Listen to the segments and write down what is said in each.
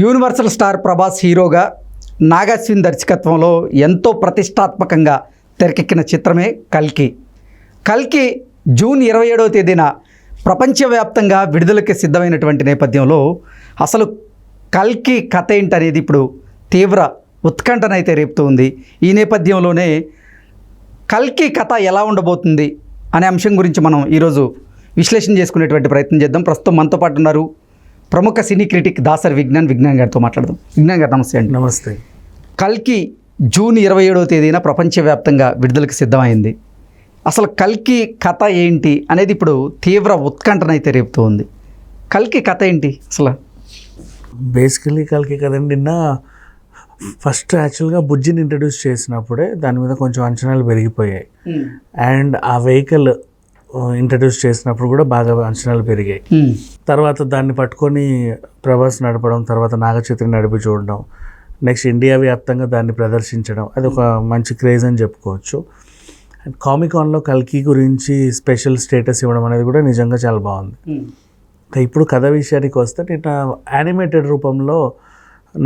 Universal star Prabhas హీరోగా నాగాశ్విన్ దర్శకత్వంలో ఎంతో ప్రతిష్టాత్మకంగా తెరకెక్కిన చిత్రమే కల్కి. కల్కి జూన్ 27వ తేదీన ప్రపంచవ్యాప్తంగా విడుదలకి సిద్ధమైనటువంటి నేపథ్యంలో అసలు కల్కి కథ ఏంటనేది ఇప్పుడు తీవ్ర ఉత్కంఠనైతే రేపుతూ ఉంది. ఈ నేపథ్యంలోనే కల్కి కథ ఎలా ఉండబోతుంది అనే అంశం గురించి మనం ఈరోజు విశ్లేషణ చేసుకునేటువంటి ప్రయత్నం చేద్దాం. ప్రస్తుతం మనతో పాటు ఉన్నారు ప్రముఖ సినీ క్రిటిక్ దాసరి విజ్ఞాన్ గారితో మాట్లాడదాం. విజ్ఞాన్ గారు నమస్తే అండి. నమస్తే. కల్కి జూన్ 27వ తేదీన ప్రపంచవ్యాప్తంగా విడుదలకు సిద్ధమైంది. అసలు కల్కి కథ ఏంటి అనేది ఇప్పుడు తీవ్ర ఉత్కంఠనైతే రేపుతూ ఉంది. కల్కి కథ ఏంటి అసలు? బేసికలీ కల్కి కదండి, నిన్న ఫస్ట్ యాక్చువల్గా బుజ్జిని ఇంట్రడ్యూస్ చేసినప్పుడే దాని మీద కొంచెం అంచనాలు పెరిగిపోయాయి. అండ్ ఆ వెహికల్ ఇంట్రడ్యూస్ చేసినప్పుడు కూడా బాగా అంచనాలు పెరిగాయి. తర్వాత దాన్ని పట్టుకొని ప్రభాస్ నడపడం, తర్వాత నాగచైతన్య నడిపి చూడడం, నెక్స్ట్ ఇండియా వ్యాప్తంగా దాన్ని ప్రదర్శించడం, అది ఒక మంచి క్రేజ్ అని చెప్పుకోవచ్చు. అండ్ కామికాన్లో కల్కి గురించి స్పెషల్ స్టేటస్ ఇవ్వడం అనేది కూడా నిజంగా చాలా బాగుంది. ఇప్పుడు కథ విషయానికి వస్తే నిన్న యానిమేటెడ్ రూపంలో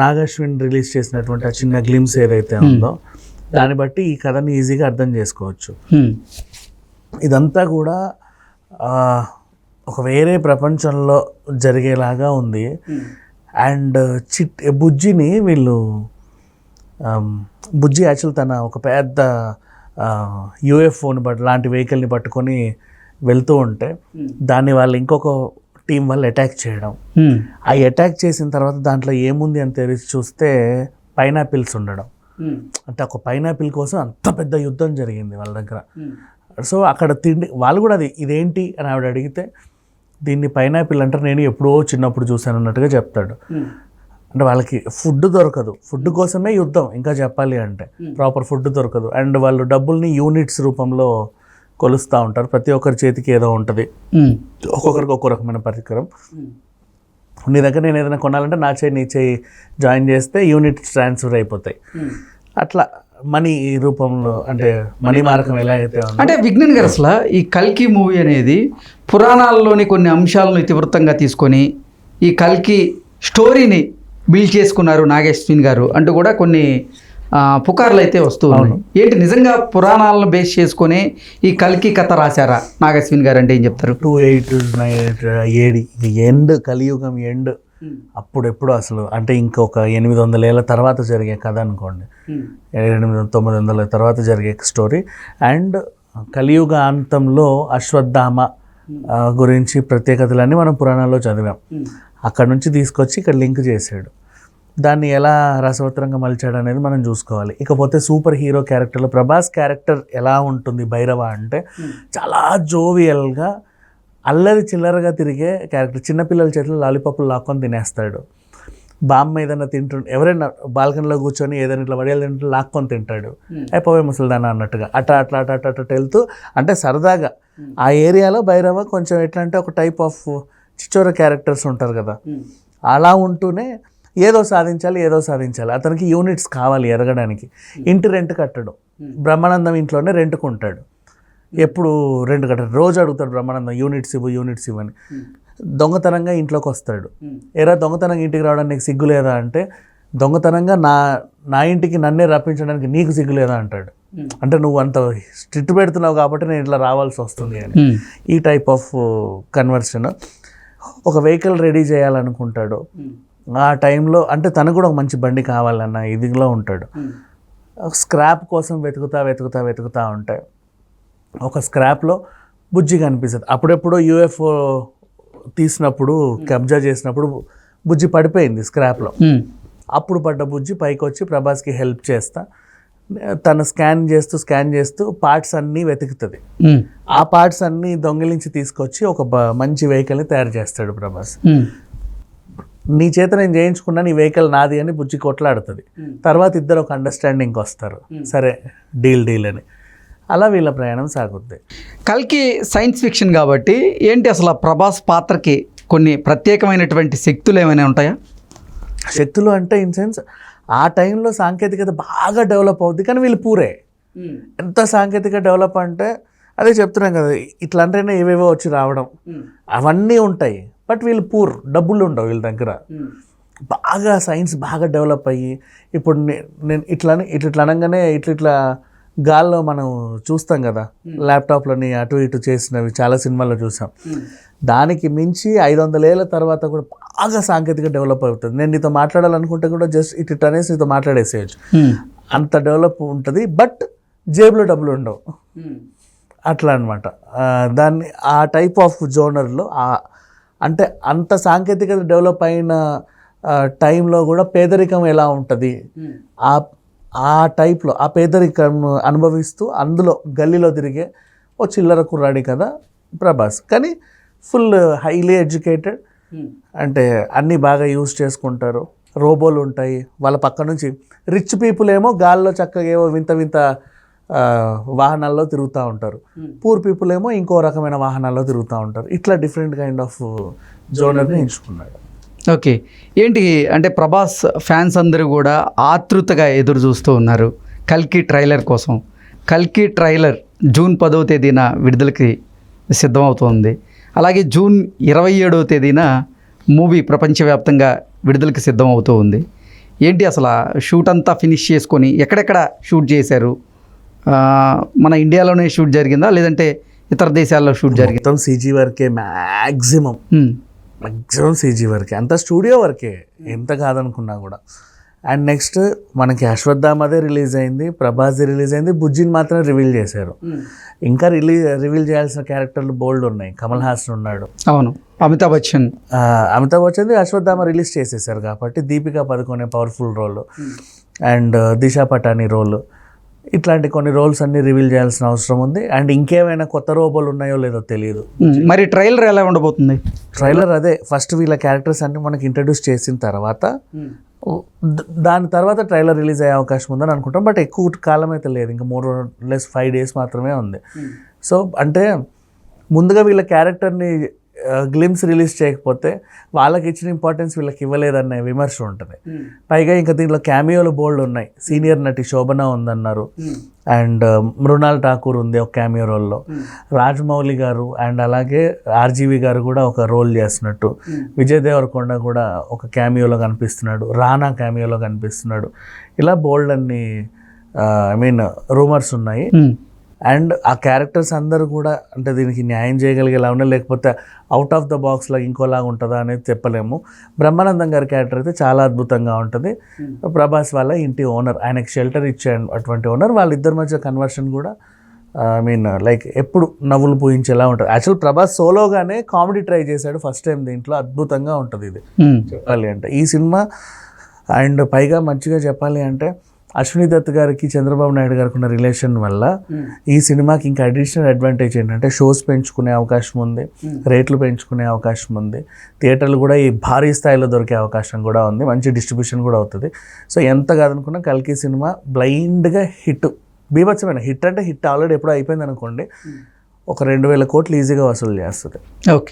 నాగాశ్విన్ రిలీజ్ చేసినటువంటి ఆ చిన్న గ్లిమ్స్ ఏదైతే ఉందో దాన్ని బట్టి ఈ కథని ఈజీగా అర్థం చేసుకోవచ్చు. ఇదంతా కూడా ఒక వేరే ప్రపంచంలో జరిగేలాగా ఉంది. అండ్ బుజ్జిని బుజ్జి యాక్చువల్ తన ఒక పెద్ద యూఎఫ్ఓని లాంటి వెహికల్ని పట్టుకొని వెళ్తూ ఉంటే దాన్ని వాళ్ళు ఇంకొక టీం వాళ్ళు అటాక్ చేయడం, ఆ అటాక్ చేసిన తర్వాత దాంట్లో ఏముంది అని తెలిసి చూస్తే పైనాపిల్స్ ఉండడం. అంటే ఒక పైనాపిల్ కోసం అంత పెద్ద యుద్ధం జరిగింది వాళ్ళ దగ్గర. సో అక్కడ తిండి వాళ్ళు కూడా ఇదేంటి అని ఆవిడ అడిగితే దీన్ని పైనాపిల్ అంటారు, నేను ఎప్పుడో చిన్నప్పుడు చూశాను అన్నట్టుగా చెప్తాడు. అంటే వాళ్ళకి ఫుడ్ దొరకదు, ఫుడ్ కోసమే యుద్ధం. ఇంకా చెప్పాలి అంటే ప్రాపర్ ఫుడ్ దొరకదు. అండ్ వాళ్ళు డబ్బుల్ని యూనిట్స్ రూపంలో కొలుస్తూ ఉంటారు. ప్రతి ఒక్కరి చేతికి ఏదో ఉంటుంది, ఒక్కొక్కరికి ఒక్కో రకమైన పరికరం. నీ దగ్గర నేను ఏదైనా కొనాలంటే నా చేయి నీ చేయి జాయిన్ చేస్తే యూనిట్స్ ట్రాన్స్ఫర్ అయిపోతాయి. అట్లా మనీ రూపంలో, అంటే మనీ మార్గం ఎలా అయితే అంటే విజ్ఞాన్ గారు అసలు ఈ కల్కి మూవీ అనేది పురాణాల్లోని కొన్ని అంశాలను ఇతివృత్తంగా తీసుకొని ఈ కల్కి స్టోరీని బిల్డ్ చేసుకున్నారు నాగేశ్విన్ గారు అంటూ కూడా కొన్ని పుకార్లు అయితే వస్తూ ఉన్నాయి. ఏంటి నిజంగా పురాణాలను బేస్ చేసుకొని ఈ కల్కి కథ రాశారా నాగేశ్విన్ గారు? అంటే ఏం చెప్తారు? 2897 ఎండ్, కలియుగం ఎండ్, అప్పుడెప్పుడు అసలు అంటే ఇంకొక 800 ఏళ్ళ తర్వాత జరిగే కథ అనుకోండి, 800-900 తర్వాత జరిగే స్టోరీ. అండ్ కలియుగ అంతంలో అశ్వత్థామ గురించి ప్రత్యేకతలన్నీ మనం పురాణాల్లో చదివాం. అక్కడ నుంచి తీసుకొచ్చి ఇక్కడ లింక్ చేశాడు. దాన్ని ఎలా రసవత్తరంగా మలిచాడు అనేది మనం చూసుకోవాలి. ఇకపోతే సూపర్ హీరో క్యారెక్టర్లో ప్రభాస్ క్యారెక్టర్ ఎలా ఉంటుంది భైరవ అంటే చాలా జోవియల్గా అల్లరి చిల్లరగా తిరిగే క్యారెక్టర్. చిన్నపిల్లల చేతిలో లాలీపాపులు లాక్కొని తినేస్తాడు. బామ్మ ఏదైనా ఎవరైనా బాల్కనీలో కూర్చొని ఏదైనా ఇట్లా వడియాలు తింటే లాక్కొని తింటాడు. అయిపోయి ముసలిదానా అన్నట్టుగా అట్లా వెళ్తూ, అంటే సరదాగా ఆ ఏరియాలో భైరవ కొంచెం ఎట్లా అంటే ఒక టైప్ ఆఫ్ చిచ్చోర క్యారెక్టర్స్ ఉంటారు కదా, అలా ఉంటూనే ఏదో సాధించాలి. అతనికి యూనిట్స్ కావాలి ఎదగడానికి. ఇంటి రెంట్ కట్టడం, బ్రహ్మానందం ఇంట్లోనే రెంట్కుంటాడు. ఎప్పుడు రెంట్ కట్టాడు, రోజు అడుగుతాడు బ్రహ్మానందం యూనిట్స్ ఇవ్వని. దొంగతనంగా ఇంట్లోకి వస్తాడు. ఎరా దొంగతనంగా ఇంటికి రావడానికి నీకు సిగ్గు లేదా అంటే, దొంగతనంగా నా ఇంటికి నన్నే రప్పించడానికి నీకు సిగ్గు లేదా అంటాడు. అంటే నువ్వు అంత స్ట్రిక్ట్ పెడుతున్నావు కాబట్టి నేను ఇట్లా రావాల్సి వస్తుంది అని. ఈ టైప్ ఆఫ్ కన్వర్షన్. ఒక వెహికల్ రెడీ చేయాలనుకుంటాడు. ఆ టైంలో అంటే తనకు కూడా ఒక మంచి బండి కావాలన్న ఇదిలో ఉంటాడు. స్క్రాప్ కోసం వెతుకుతా ఉంటాయి. ఒక స్క్రాప్లో బుజ్జి కనిపిస్తుంది. అప్పుడెప్పుడో యూఎఫ్ఓ తీసినప్పుడు, కబ్జా చేసినప్పుడు బుజ్జి పడిపోయింది స్క్రాప్లో. అప్పుడు పడ్డ బుజ్జి పైకి వచ్చి ప్రభాస్కి హెల్ప్ చేస్తా తను స్కాన్ చేస్తూ పార్ట్స్ అన్నీ వెతుకుతుంది. ఆ పార్ట్స్ అన్నీ దొంగిలించి తీసుకొచ్చి ఒక మంచి వెహికల్ని తయారు చేస్తాడు ప్రభాస్. నీ చేత నేను చేయించుకున్నాను, ఈ వెహికల్ నాది అని బుజ్జి కొట్లాడుతుంది. తర్వాత ఇద్దరు ఒక అండర్స్టాండింగ్కి వస్తారు, సరే డీల్ అని. అలా వీళ్ళ ప్రయాణం సాగుద్ది. కల్కి సైన్స్ ఫిక్షన్ కాబట్టి ఏంటి అసలు ప్రభాస్ పాత్రకి కొన్ని ప్రత్యేకమైనటువంటి శక్తులు ఏమైనా ఉంటాయా? శక్తులు అంటే ఇన్ సెన్స్ ఆ టైంలో సాంకేతికత బాగా డెవలప్ అవుద్ది, కానీ వీళ్ళు పూరే. ఎంత సాంకేతిక డెవలప్ అంటే అదే చెప్తున్నాం కదా, ఇట్లా అంటేనే ఏవేవో వచ్చి రావడం అవన్నీ ఉంటాయి. బట్ వీళ్ళు పూర్, డబ్బులు ఉండవు వీళ్ళ దగ్గర. బాగా సైన్స్ బాగా డెవలప్ అయ్యి ఇప్పుడు నేను ఇట్లా అనగానే ఇట్లా గాల్లో మనం చూస్తాం కదా, ల్యాప్టాప్లని అటు ఇటు చేసినవి చాలా సినిమాల్లో చూసాం. దానికి మించి 500 ఏళ్ళ తర్వాత కూడా బాగా సాంకేతిక డెవలప్ అవుతుంది. నేను నీతో మాట్లాడాలనుకుంటే కూడా జస్ట్ ఇటు అనేసి నీతో మాట్లాడేసేయచ్చు, అంత డెవలప్ ఉంటుంది. బట్ జేబులో డబ్బులు ఉండవు, అట్లా అనమాట. దాన్ని ఆ టైప్ ఆఫ్ జోనర్లో అంటే అంత సాంకేతికత డెవలప్ అయిన టైంలో కూడా పేదరికం ఎలా ఉంటుంది, ఆ టైప్లో ఆ పేదరికం అనుభవిస్తూ అందులో గల్లీలో తిరిగే ఓ చిల్లర కుర్రాడి కదా ప్రభాస్. కానీ ఫుల్ హైలీ ఎడ్యుకేటెడ్, అంటే అన్నీ బాగా యూజ్ చేసుకుంటారు. రోబోలు ఉంటాయి వాళ్ళ పక్క నుంచి. రిచ్ పీపుల్ ఏమో గాల్లో చక్కగా ఏవో వింత వింత వాహనాల్లో తిరుగుతూ ఉంటారు. పూర్ పీపుల్ ఏమో ఇంకో రకమైన వాహనాల్లో తిరుగుతూ ఉంటారు. ఇట్లా డిఫరెంట్ కైండ్ ఆఫ్ జోనర్ని ఎంచుకున్నాడు. ఓకే, ఏంటి అంటే ప్రభాస్ ఫ్యాన్స్ అందరూ కూడా ఆతృతగా ఎదురు చూస్తూ ఉన్నారు కల్కి ట్రైలర్ కోసం. కల్కి ట్రైలర్ జూన్ 10వ తేదీన విడుదలకి సిద్ధమవుతోంది. అలాగే జూన్ 27వ తేదీన మూవీ ప్రపంచవ్యాప్తంగా విడుదలకి సిద్ధమవుతూ ఉంది. ఏంటి అసలు షూట్ అంతా ఫినిష్ చేసుకొని ఎక్కడెక్కడ షూట్ చేశారు? మన ఇండియాలోనే షూట్ జరిగిందా లేదంటే ఇతర దేశాల్లో షూట్ జరిగింది? మొత్తం సీజీ వర్కే, మ్యాక్సిమం సీజీ వర్కే, అంతా స్టూడియో వర్కే ఎంత కాదనుకున్నా కూడా. అండ్ నెక్స్ట్ మనకి అశ్వత్థామదే రిలీజ్ అయింది, ప్రభాస్ది రిలీజ్ అయింది, బుజ్జిని మాత్రం రివీల్ చేశారు. ఇంకా రివీల్ చేయాల్సిన క్యారెక్టర్లు బోల్డ్ ఉన్నాయి. కమల్ హాసన్ ఉన్నాడు, అవును, అమితాబ్ బచ్చన్ అశ్వత్థామ రిలీజ్ చేసేసారు కాబట్టి. Deepika Padukone powerful role and Disha Patani role, ఇట్లాంటి కొన్ని రోల్స్ అన్ని రివీల్ చేయాల్సిన అవసరం ఉంది. అండ్ ఇంకేమైనా కొత్త రోబోలు ఉన్నాయో లేదో తెలియదు. మరి ట్రైలర్ ఎలా ఉండబోతుంది? ట్రైలర్ అదే ఫస్ట్ వీళ్ళ క్యారెక్టర్స్ అన్ని మనకి ఇంట్రడ్యూస్ చేసిన తర్వాత దాని తర్వాత ట్రైలర్ రిలీజ్ అయ్యే అవకాశం ఉందని అనుకుంటాం. బట్ ఎక్కువ కాలం అయితే లేదు, ఇంకా 5 days మాత్రమే ఉంది. సో అంటే ముందుగా వీళ్ళ క్యారెక్టర్ని గ్లిమ్స్ రిలీజ్ చేయకపోతే వాళ్ళకి ఇచ్చిన ఇంపార్టెన్స్ వీళ్ళకి ఇవ్వలేదనే విమర్శ ఉంటుంది. పైగా ఇంకా దీంట్లో క్యామియోలు బోల్డ్ ఉన్నాయి. సీనియర్ నటి శోభన ఉందన్నారు, అండ్ మృణాల్ ఠాకూర్ ఉంది ఒక క్యామియో రోల్లో, రాజమౌళి గారు అండ్ అలాగే ఆర్జీవి గారు కూడా ఒక రోల్ చేస్తున్నట్టు, విజయ్ దేవరకొండ కూడా ఒక క్యామియోలో కనిపిస్తున్నాడు, రానా క్యామియోలో కనిపిస్తున్నాడు. ఇలా బోల్డ్ అన్ని రూమర్స్ ఉన్నాయి. అండ్ ఆ క్యారెక్టర్స్ అందరూ కూడా అంటే దీనికి న్యాయం చేయగలిగేలా ఉన్నా, లేకపోతే అవుట్ ఆఫ్ ద బాక్స్లో ఇంకోలాగా ఉంటుందా అనేది చెప్పలేము. బ్రహ్మానందం గారి క్యారెక్టర్ అయితే చాలా అద్భుతంగా ఉంటుంది. ప్రభాస్ వాళ్ళ ఇంటి ఓనర్, ఆయనకి షెల్టర్ ఇచ్చే అటువంటి ఓనర్. వాళ్ళిద్దరి మధ్య కన్వర్షన్ కూడా లైక్ ఎప్పుడు నవ్వులు పూయించేలా ఉంటుంది. యాక్చువల్ ప్రభాస్ సోలోగానే కామెడీ ట్రై చేశాడు ఫస్ట్ టైం దీంట్లో. అద్భుతంగా ఉంటుంది ఇది చెప్పాలి అంటే ఈ సినిమా. అండ్ పైగా మంచిగా చెప్పాలి అంటే అశ్విని దత్ గారికి చంద్రబాబు నాయుడు గారికి ఉన్న రిలేషన్ వల్ల ఈ సినిమాకి ఇంకా అడిషనల్ అడ్వాంటేజ్ ఏంటంటే షోస్ పెంచుకునే అవకాశం ఉంది, రేట్లు పెంచుకునే అవకాశం ఉంది, థియేటర్లు కూడా ఈ భారీ స్థాయిలో దొరికే అవకాశం కూడా ఉంది, మంచి డిస్ట్రిబ్యూషన్ కూడా అవుతుంది. సో ఎంత కాదనుకున్నా కల్కి సినిమా బ్లైండ్గా హిట్, బీభత్సమైన హిట్. అంటే హిట్ ఆల్రెడీ ఎప్పుడో అయిపోయింది అనుకోండి, ఒక 2,000 కోట్లు ఈజీగా వసూలు చేస్తుంది. ఓకే.